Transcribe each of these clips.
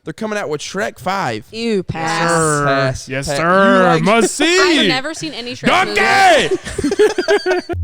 They're coming out with Shrek 5. Ew, pass. Pass. Yes, Pass. sir. Like Must see. I have never seen any Shrek movies. Donkey!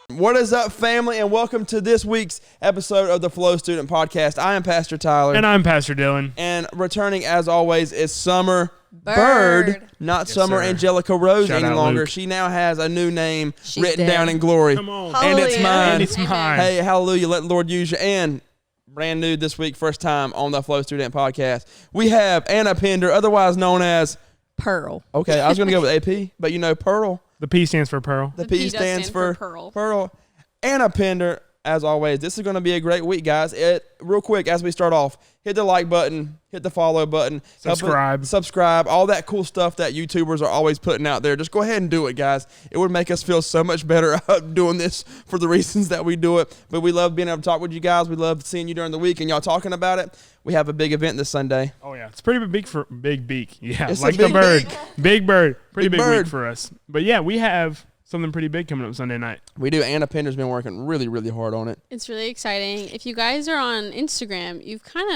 What is up, family, and welcome to this week's episode of the Flow Student Podcast. I am Pastor Tyler. And I'm Pastor Dylan. And returning, as always, is Summer Bird, not Yes, Summer sir. Angelica Rose Shout any out, longer. Luke. She now has a new name She's written dead. down in glory. Come on. And it's mine. And it's mine. Hey, hallelujah. Let the Lord use you. And brand new this week, first time on the Flow Student Podcast, we have Anna Pender, otherwise known as Pearl. Okay, I was going to go with AP, but you know Pearl. The P stands for Pearl. The P P does stands stand for for Pearl. Anna Pender, as always, this is going to be a great week, guys. Real quick, as we start off, hit the like button, hit the follow button. Subscribe, all that cool stuff that YouTubers are always putting out there. Just go ahead and do it, guys. It would make us feel so much better doing this for the reasons that we do it. But we love being able to talk with you guys. We love seeing you during the week and y'all talking about it. We have a big event this Sunday. Oh, yeah. It's pretty big for Big Beak. Yeah, It's like a the big bird. beak. Big bird. Pretty Big big bird. week for us. But, yeah, we have something pretty big coming up Sunday night. We do. Anna Pender's been working really, really hard on it. It's really exciting. If you guys are on Instagram, you've kind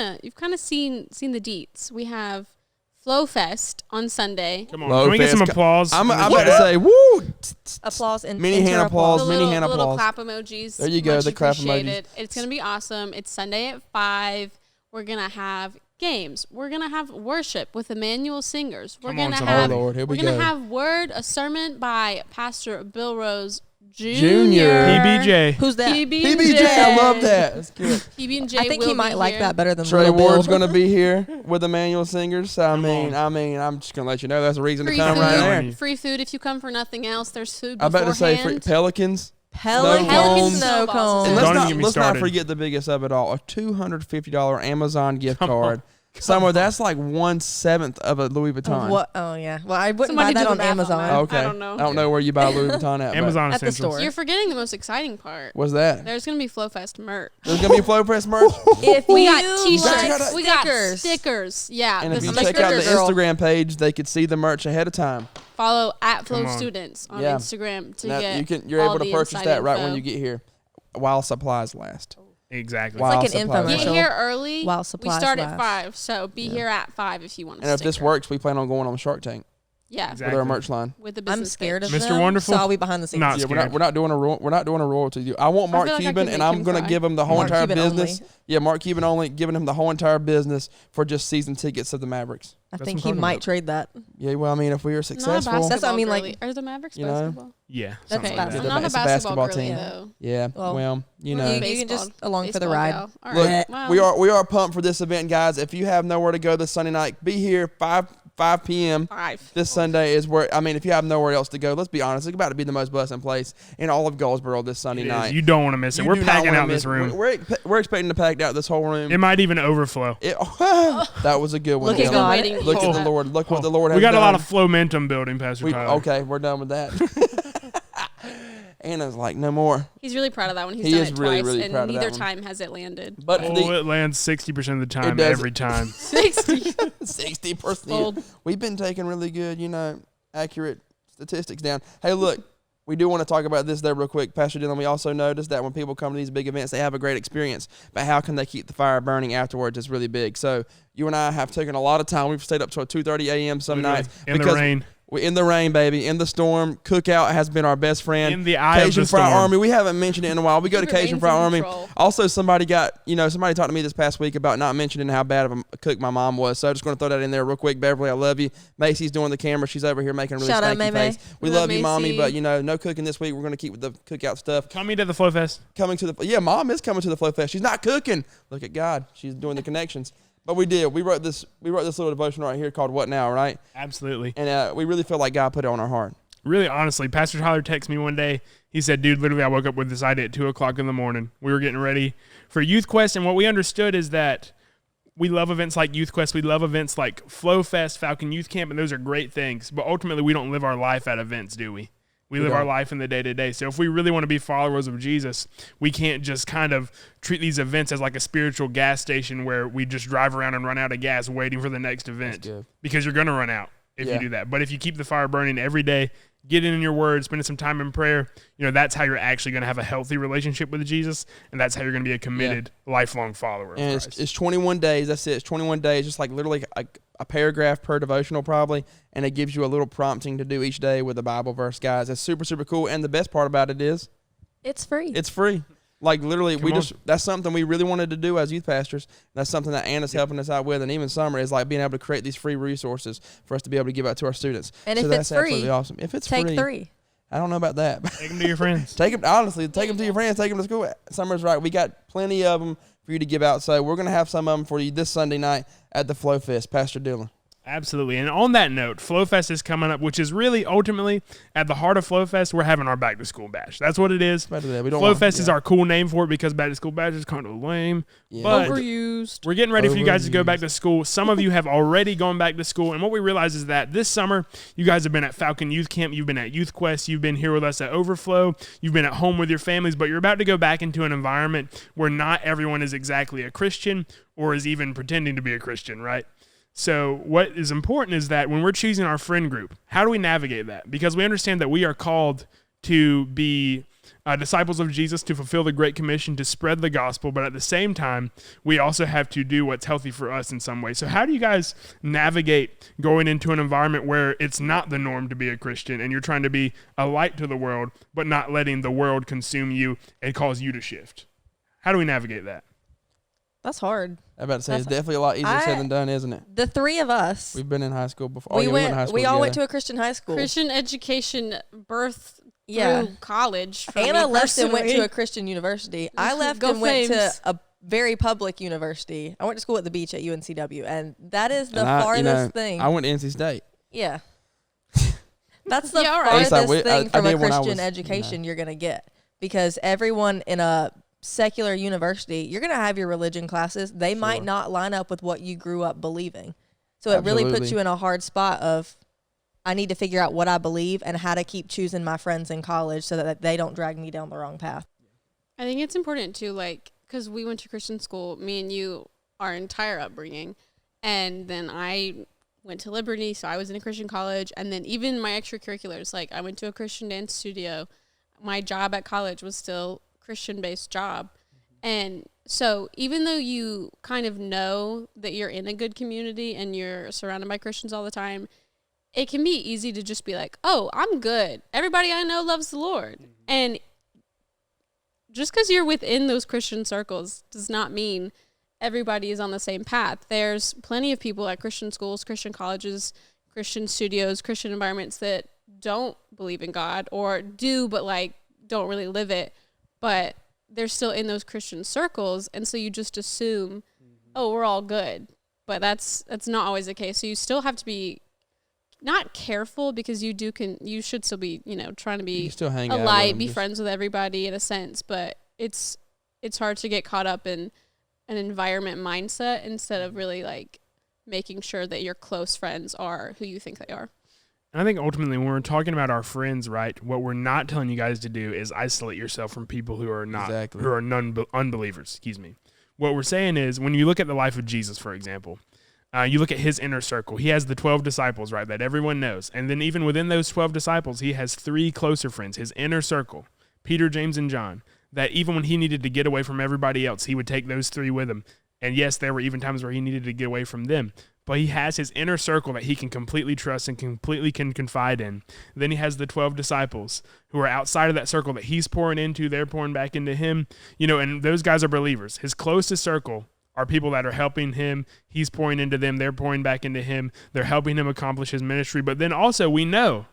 of seen the deets. We have Flow Fest on Sunday. Come on. Low Can we get some fast. applause? I'm in the about to chat? say, woo! Applause and Mini hand applause. The mini hand little applause. clap emojis. There you go, Much the clap appreciated. emojis. It's going to be awesome. It's Sunday at 5. We're going to have games. We're going to have worship with Emmanuel Singers. We're Come going on, to somebody. have Oh, Lord, here we we're going go. to have a sermon by Pastor Bill Rose Jr. PBJ. Who's that? PBJ, I love that. That's good. PB&J I think he will might be like here. that better than Trey Lil Bill. Ward's going to be here with Emmanuel Singers. So, on. I'm just going to let you know that's a reason Free to come food. right there. there. Free food if you come for nothing else. There's food I'm about to say beforehand. Pelicans. Pelicans Cones. snow Snowballs. cones. And Don't even get me let's not started. forget the biggest of it all, a $250 Amazon gift card. Somewhere that's like 1/7 of a Louis Vuitton. What? Oh, yeah. Well, I wouldn't Somebody buy that do the on math on Amazon. that. Okay. I don't know. where you buy Louis Vuitton at. but Amazon At the Essentials. store. You're forgetting the most exciting part. What's that? There's going to be FlowFest merch. There's going to be Flow Press merch. If We you got T-shirts. like We got stickers. stickers. Yeah. And if you I'm a check out the sticker girl. Instagram page, they could see the merch ahead of time. Follow at Come Flow on. Students on Yeah. Instagram to Now, get you're all able to the purchase inside that right when info. you get here, while supplies last. Exactly. While like an supplies infomercial. Get last. Commercial. here early. While we supplies start at last. 5, so be here at 5 if you want to. And if this works, we plan on going on Shark Tank yeah, Exactly. with our merch line. with the business I'm scared of page. Mr. them, Wonderful? so I'll be behind the scenes. Not Yeah, scared. we're not doing a royalty deal. I want Mark feel like I Cuban, could and make I'm him gonna cry. give him the whole Mark entire Cuban business. only. Yeah, Mark Cuban only, giving him the whole entire business for just season tickets of the Mavericks. I That's think what he I'm talking might about. trade that. Yeah, well, I mean, if we are Not a successful, basketball That's what I mean, like, girly. Are the Mavericks you know? basketball? Yeah. That's something like basketball. that. I'm not a it's a basketball basketball girly, team. though. yeah, Well, you we're know. you can just along for the baseball ride. gal. All Look, right. Well, we are pumped for this event, guys. If you have nowhere to go this Sunday night, be here 5 p.m. 5. This Sunday is where, I mean, if you have nowhere else to go, let's be honest, it's about to be the most busting place in all of Goldsboro this Sunday It is. night. You don't want to miss it. You We're do not packing wanna out miss this it. room. We're expecting to pack out this whole room. It might even overflow. That was a good one. Look at Dylan. God. Waiting Look for at the that. Lord. Look what the Lord has We got done. a lot of momentum building, Pastor Tyler. Okay, we're done with that. Anna's like, no more. He's really proud of that one. He's He done is it really, twice, really and proud of that neither one. time has it landed. But Oh, the it lands 60% of the time, does. every time. 60. 60%. Bold. We've been taking really good, accurate statistics down. Hey, look, we do want to talk about this there real quick. Pastor Dylan, we also noticed that when people come to these big events, they have a great experience. But how can they keep the fire burning afterwards is really big. So you and I have taken a lot of time. We've stayed up till 2:30 a.m. some Literally. nights. In the because rain. We're in the rain, baby. In the storm. Cookout has been our best friend. In the eye of Cajun the Fry storm. Army. We haven't mentioned it in a while. We go to Keep your Cajun reins Fry in Army. control. Also, somebody talked to me this past week about not mentioning how bad of a cook my mom was. So I'm just going to throw that in there real quick. Beverly, I love you. Macy's doing the camera. She's over here making a really Shout out, stanky May-May. face. We Love love you, Mommy, Macy. but, no cooking this week. We're going to keep with the cookout stuff. Coming to the Flow Fest. Mom is coming to the Flow Fest. She's not cooking. Look at God. She's doing the connections. But we did. We wrote this little devotion right here called What Now, right? Absolutely. And we really feel like God put it on our heart. Really, honestly, Pastor Tyler texted me one day. He said, dude, literally I woke up with this idea at 2 o'clock in the morning. We were getting ready for Youth Quest, and what we understood is that we love events like Youth Quest. We love events like Flow Fest, Falcon Youth Camp, and those are great things. But ultimately, we don't live our life at events, do we? We live our life in the day-to-day. So if we really want to be followers of Jesus, we can't just kind of treat these events as like a spiritual gas station where we just drive around and run out of gas waiting for the next event. good. Because you're going to run out if Yeah. you do that. But if you keep the fire burning every day, getting in your word, spending some time in prayer, that's how you're actually going to have a healthy relationship with Jesus, and that's how you're going to be a committed, lifelong follower of Christ. It's 21 days. That's it. It's 21 days, just like literally a paragraph per devotional probably, and it gives you a little prompting to do each day with a Bible verse, guys. It's super, super cool, and the best part about it is it's free. It's free. Like literally, that's something we really wanted to do as youth pastors. That's something that Anna's helping us out with, and even Summer is like being able to create these free resources for us to be able to give out to our students. And so if that's it's free, absolutely awesome. If it's take free, 3. I don't know about that. Take them to your friends. Take them to your friends. Take them to school. Summer's right. We got plenty of them for you to give out. So we're gonna have some of them for you this Sunday night at the Flow Fest. Pastor Dillon. Absolutely. And on that note, FlowFest is coming up, which is really ultimately at the heart of FlowFest, we're having our back to school bash. That's what it is. FlowFest is our cool name for it because back to school bash is kind of lame. Yeah. But overused. We're getting ready for you guys to go back to school. Some of you have already gone back to school. And what we realize is that this summer, you guys have been at Falcon Youth Camp. You've been at Youth Quest. You've been here with us at Overflow. You've been at home with your families. But you're about to go back into an environment where not everyone is exactly a Christian or is even pretending to be a Christian, right? So what is important is that when we're choosing our friend group, how do we navigate that? Because we understand that we are called to be disciples of Jesus, to fulfill the Great Commission, to spread the gospel, but at the same time, we also have to do what's healthy for us in some way. So how do you guys navigate going into an environment where it's not the norm to be a Christian and you're trying to be a light to the world, but not letting the world consume you and cause you to shift? How do we navigate that? That's hard. I'm about to say, it's definitely a lot easier said than done, isn't it? The 3 of us. We've been in high school before. We all went to a Christian high school. Christian education, birth through college. Anna left and went to a Christian university. I left and went to a very public university. I went to school at the beach at UNCW, and that is the farthest thing. I went to NC State. Yeah. That's the farthest thing from a Christian education you're going to get, because everyone in a secular university, you're going to have your religion classes. They might not line up with what you grew up believing. So it really puts you in a hard spot of, I need to figure out what I believe and how to keep choosing my friends in college so that they don't drag me down the wrong path. I think it's important too, like, because we went to Christian school, me and you, our entire upbringing, and then I went to Liberty, so I was in a Christian college, and then even my extracurriculars, like I went to a Christian dance studio. My job at college was still Christian-based job. And so even though you kind of know that you're in a good community and you're surrounded by Christians all the time, it can be easy to just be like, oh, I'm good. Everybody I know loves the Lord. And just because you're within those Christian circles does not mean everybody is on the same path. There's plenty of people at Christian schools, Christian colleges, Christian studios, Christian environments that don't believe in God, or do but like don't really live it. But they're still in those Christian circles, and so you just assume, oh, we're all good. But that's not always the case. So you still have to be not careful, because you should still be, trying to be a light, be friends with everybody in a sense. But it's hard to get caught up in an environment mindset instead of really like making sure that your close friends are who you think they are. And I think ultimately when we're talking about our friends, right, what we're not telling you guys to do is isolate yourself from people who are not, who are unbelievers, What we're saying is, when you look at the life of Jesus, for example, you look at his inner circle. He has the 12 disciples, right, that everyone knows. And then even within those 12 disciples, he has 3 closer friends, his inner circle, Peter, James, and John, that even when he needed to get away from everybody else, he would take those 3 with him. And yes, there were even times where he needed to get away from them. But he has his inner circle that he can completely trust and completely can confide in. Then he has the 12 disciples who are outside of that circle that he's pouring into, they're pouring back into him. And those guys are believers. His closest circle are people that are helping him. He's pouring into them. They're pouring back into him. They're helping him accomplish his ministry. But then also we know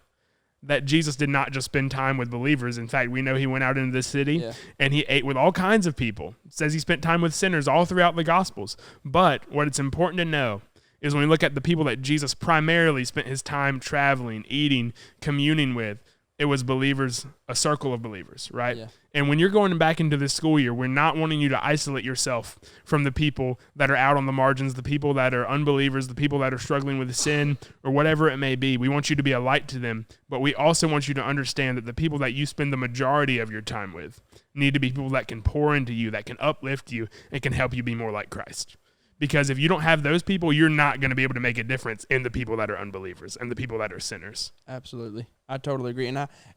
that Jesus did not just spend time with believers. In fact, we know he went out into the city and he ate with all kinds of people. It says he spent time with sinners all throughout the Gospels. But what it's important to know is when we look at the people that Jesus primarily spent his time traveling, eating, communing with, it was believers, a circle of believers, right? Yeah. And when you're going back into this school year, we're not wanting you to isolate yourself from the people that are out on the margins, the people that are unbelievers, the people that are struggling with sin or whatever it may be. We want you to be a light to them, but we also want you to understand that the people that you spend the majority of your time with need to be people that can pour into you, that can uplift you, and can help you be more like Christ. Because if you don't have those people, you're not going to be able to make a difference in the people that are unbelievers and the people that are sinners. Absolutely. I totally agree.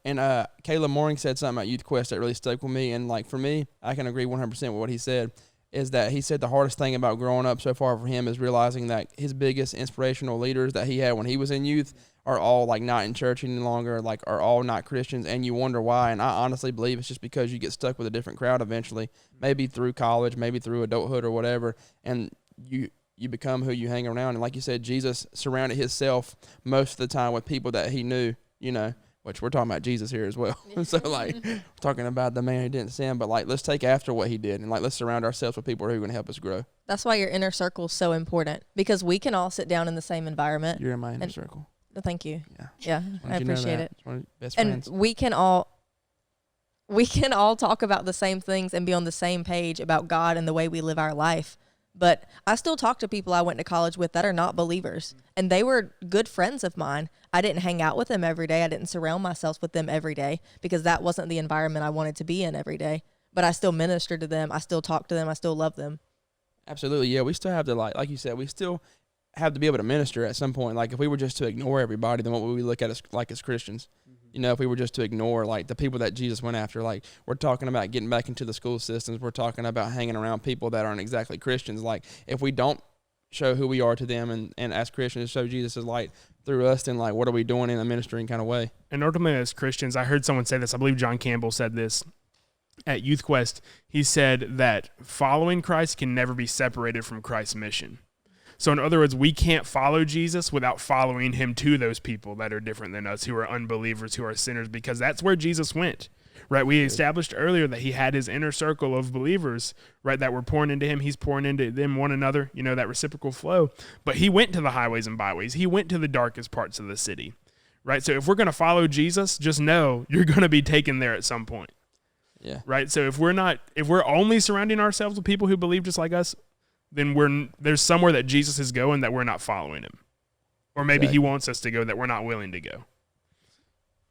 And Caleb Mooring said something about Youth Quest that really stuck with me. And like for me, I can agree 100% with what he said, is that he said the hardest thing about growing up so far for him is realizing that his biggest inspirational leaders that he had when he was in youth are all like not in church any longer, like are all not Christians, and you wonder why. And I honestly believe it's just because you get stuck with a different crowd eventually, maybe through college, maybe through adulthood or whatever, and you become who you hang around. And like you said, Jesus surrounded himself most of the time with people that he knew, you know, which we're talking about Jesus here as well. So like we're talking about the man who didn't sin, but like let's take after what he did, and like let's surround ourselves with people who are going to help us grow. That's why your inner circle is so important, because we can all sit down in the same environment. You're in my inner circle. Thank you. Yeah. Yeah, I appreciate it. It's one of best and friends. we can all talk about the same things and be on the same page about God and the way we live our life. But I still talk to people I went to college with that are not believers, and they were good friends of mine. I didn't hang out with them every day. I didn't surround myself with them every day because that wasn't the environment I wanted to be in every day. But I still minister to them. I still talk to them. I still love them. Absolutely. Yeah, we still have to, like you said, we still have to be able to minister at some point. Like if we were just to ignore everybody, then what would we look at as Christians? You know, if we were just to ignore like the people that Jesus went after, like we're talking about getting back into the school systems, we're talking about hanging around people that aren't exactly Christians. Like if we don't show who we are to them and as Christians show Jesus' light through us, then like what are we doing in a ministering kind of way? And ultimately as Christians, I heard someone say this, I believe John Campbell said this at Youth Quest. He said that following Christ can never be separated from Christ's mission. So in other words, we can't follow Jesus without following him to those people that are different than us, who are unbelievers, who are sinners, because that's where Jesus went, right? We established earlier that he had his inner circle of believers, right, that were pouring into him. He's pouring into them, one another, you know, that reciprocal flow. But he went to the highways and byways. He went to the darkest parts of the city, right? So if we're going to follow Jesus, just know you're going to be taken there at some point. Yeah. Right? So if we're only surrounding ourselves with people who believe just like us, then there's somewhere that Jesus is going that we're not following him. Or maybe he wants us to go that we're not willing to go.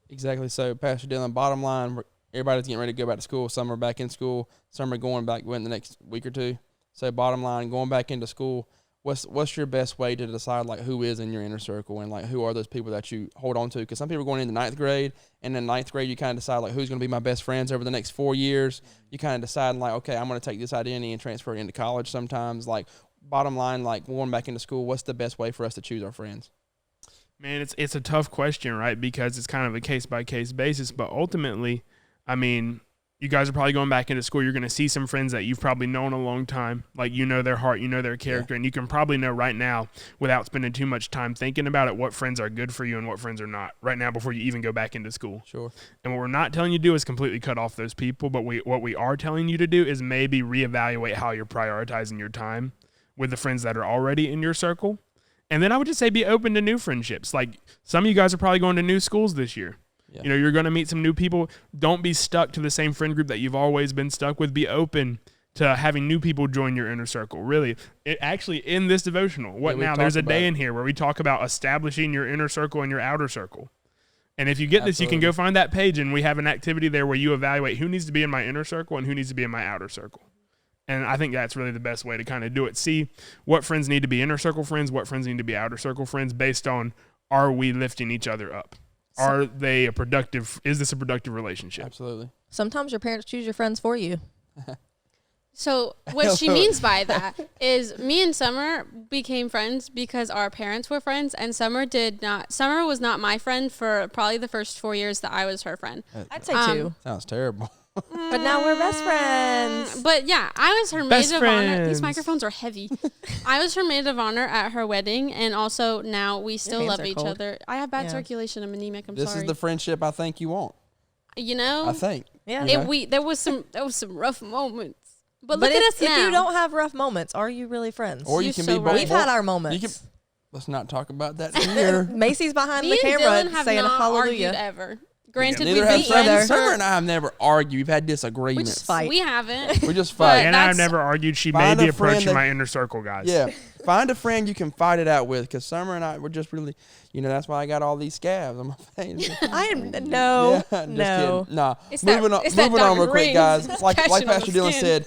Exactly. So, Pastor Dylan, bottom line, everybody's getting ready to go back to school. Some are back in school. Some are going back within the next week or two. So, bottom line, going back into school, what's your best way to decide, like, who is in your inner circle and, like, who are those people that you hold on to? Because some people are going into ninth grade, and in ninth grade you kind of decide, like, who's going to be my best friends over the next 4 years. You kind of decide, like, okay, I'm going to take this identity and transfer it into college sometimes. Like, bottom line, like, going back into school, what's the best way for us to choose our friends? Man, it's a tough question, right? Because it's kind of a case-by-case basis. But ultimately, I mean, you guys are probably going back into school. You're going to see some friends that you've probably known a long time. Like, you know their heart, you know their character, and you can probably know right now, without spending too much time thinking about it, what friends are good for you and what friends are not right now before you even go back into school. Sure. And what we're not telling you to do is completely cut off those people, but what we are telling you to do is maybe reevaluate how you're prioritizing your time with the friends that are already in your circle. And then I would just say be open to new friendships. Like, some of you guys are probably going to new schools this year. Yeah. You know, you're going to meet some new people. Don't be stuck to the same friend group that you've always been stuck with. Be open to having new people join your inner circle. Really, actually, in this devotional, there's a day in here where we talk about establishing your inner circle and your outer circle. And if you get this, you can go find that page, and we have an activity there where you evaluate who needs to be in my inner circle and who needs to be in my outer circle. And I think that's really the best way to kind of do it. See what friends need to be inner circle friends, what friends need to be outer circle friends, based on, are we lifting each other up? Is this a productive relationship? Absolutely. Sometimes your parents choose your friends for you. So what she means by that is me and Summer became friends because our parents were friends, and Summer was not my friend for probably the first 4 years that I was her friend. I'd say 2. Sounds terrible. But now we're best friends. But yeah, I was her maid of honor. These microphones are heavy. I was her maid of honor at her wedding, and also now we still love each other. I have bad circulation. I'm anemic. I'm sorry. This is the friendship I think you want. You know? I think. Yeah. There was some rough moments. But look at us now. If you don't have rough moments, are you really friends? Or you can be both. We've had our moments. Let's not talk about that here. Macy's behind the camera saying hallelujah. Ever. Granted, neither have Summer and I have never argued. We've had disagreements. We just fight. We haven't. We just fight. And I've never argued. She may be approaching my inner circle, guys. Yeah. Find a friend you can fight it out with, because Summer and I, we're just really, that's why I got all these scabs on my face. I am, no. Kidding. Nah. It's moving on real quick, guys. Like Pastor Dylan said,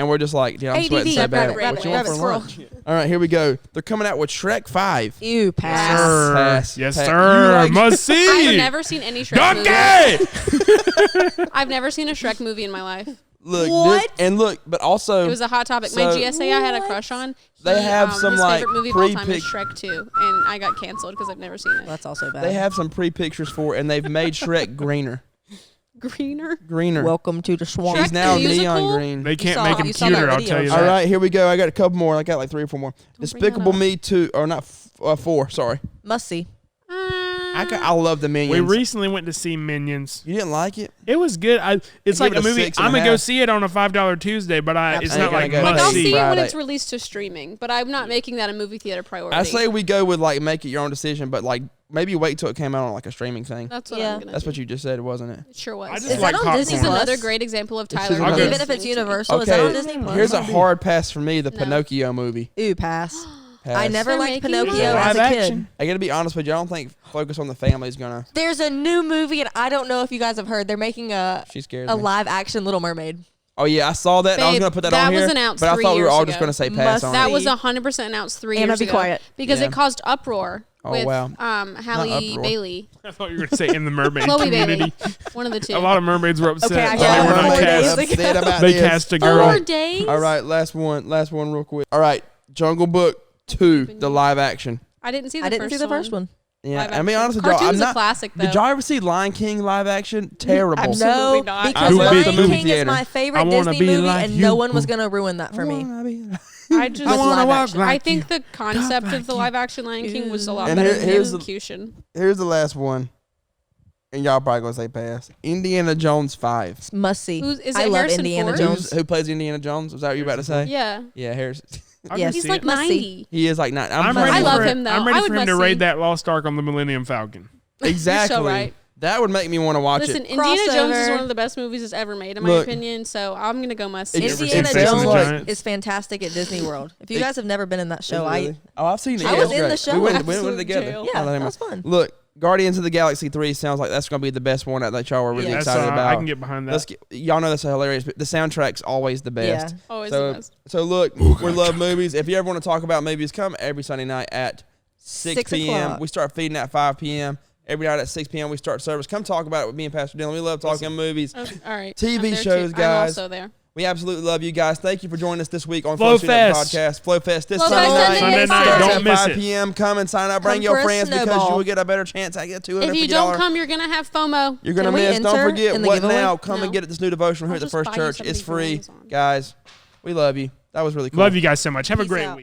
And we're just like, I'm sweating so bad. What you want for lunch? All right, here we go. They're coming out with Shrek 5. Ew, pass. Pass. Yes, sir. Must see. I've never seen any Shrek movie. I've never seen a Shrek movie in my life. Look, what? But also it was a hot topic. My GSA I had a crush on. They have some his like favorite movie of all time is Shrek 2, and I got canceled because I've never seen it. That's also bad. They have some pre-pictures for it, and they've made Shrek greener. Greener. Welcome to the swamp. He's now neon green. They can't make him cuter, I'll tell you that. All right, here we go. I got a couple more. I got like 3 or 4 more. Despicable Me 2, or not 4, sorry. Must see. I love the Minions. We recently went to see Minions. You didn't like it? It was good. It's like a movie. I'm going to go see it on a $5 Tuesday, but it's not like must I'll see see it when it's released to streaming, but I'm not making that a movie theater priority. I say we go with like make it your own decision, but like maybe wait till it came out on like a streaming thing. That's what I'm going to That's what you just said, wasn't it? It sure was. I just like that on Disney Plus? Another great example of Tyler. Even if it's Universal, is that on Disney Plus? Here's a hard pass for me, the Pinocchio movie. Ooh, pass. Pass. I never liked Pinocchio as a kid. I got to be honest with you. I don't think Focus on the Family is going to. There's a new movie, and I don't know if you guys have heard. They're making a live action Little Mermaid. Oh, yeah. I saw that, and I was going to put that on here. That was announced but I thought we were all just going to say pass on it. That was 100% announced 3 years ago. Be quiet. Because it caused uproar. Oh, wow. Halle Bailey. I thought you were going to say in the mermaid Chloe community. Bailey. One of the two. A lot of mermaids were upset. Okay, they were not cast. They cast a girl. 4 days? All right, last one real quick. All right, Jungle Book 2, the live action. I didn't see the first one. Yeah, I mean, honestly, I'm not. Classic, though. Did y'all ever see Lion King live action? Terrible. No, because Lion King is my favorite Disney movie, and no one was gonna ruin that for me. I want to walk. I think the concept of the live action Lion King was a lot better than the execution. Here's the last one, and y'all probably gonna say pass. Indiana Jones 5. Must see. I love Harrison Indiana Ford? Jones. Who plays Indiana Jones? Was that what you were about to say? Yeah. Yeah, Harrison. Yes, he's like 90. He is like 90. I love him though. I'm ready for him to raid that Lost Ark on the Millennium Falcon. Exactly. You're so right. That would make me want to watch Listen, it. Indiana Jones is one of the best movies that's ever made, in my opinion. So I'm gonna go must see. Indiana Jones is fantastic at Disney World. If you guys have never been in that show, I've seen it. I was in the show. We went together. Yeah, that was fun. Look, Guardians of the Galaxy 3 sounds like that's going to be the best one that y'all were really excited about. I can get behind that. Y'all know that's hilarious, but the soundtrack's always the best. Yeah, always the best. So look, we love movies. If you ever want to talk about movies, come every Sunday night at 6 p.m. We start feeding at 5 p.m. Every night at 6 p.m. we start service. Come talk about it with me and Pastor Dylan. We love talking movies. Okay, all right. TV shows, guys. I'm also there. We absolutely love you guys. Thank you for joining us this week on Flow Fest Podcast. Flow Fest this Sunday night. Don't miss 5 p.m. Come and sign up. Bring your friends because you will get a better chance at get $250. If you don't come, you're gonna have FOMO. You're gonna miss. Don't forget what now. Come and get this new devotional here at the First Church. It's free, guys. We love you. That was really cool. Love you guys so much. Have a great week.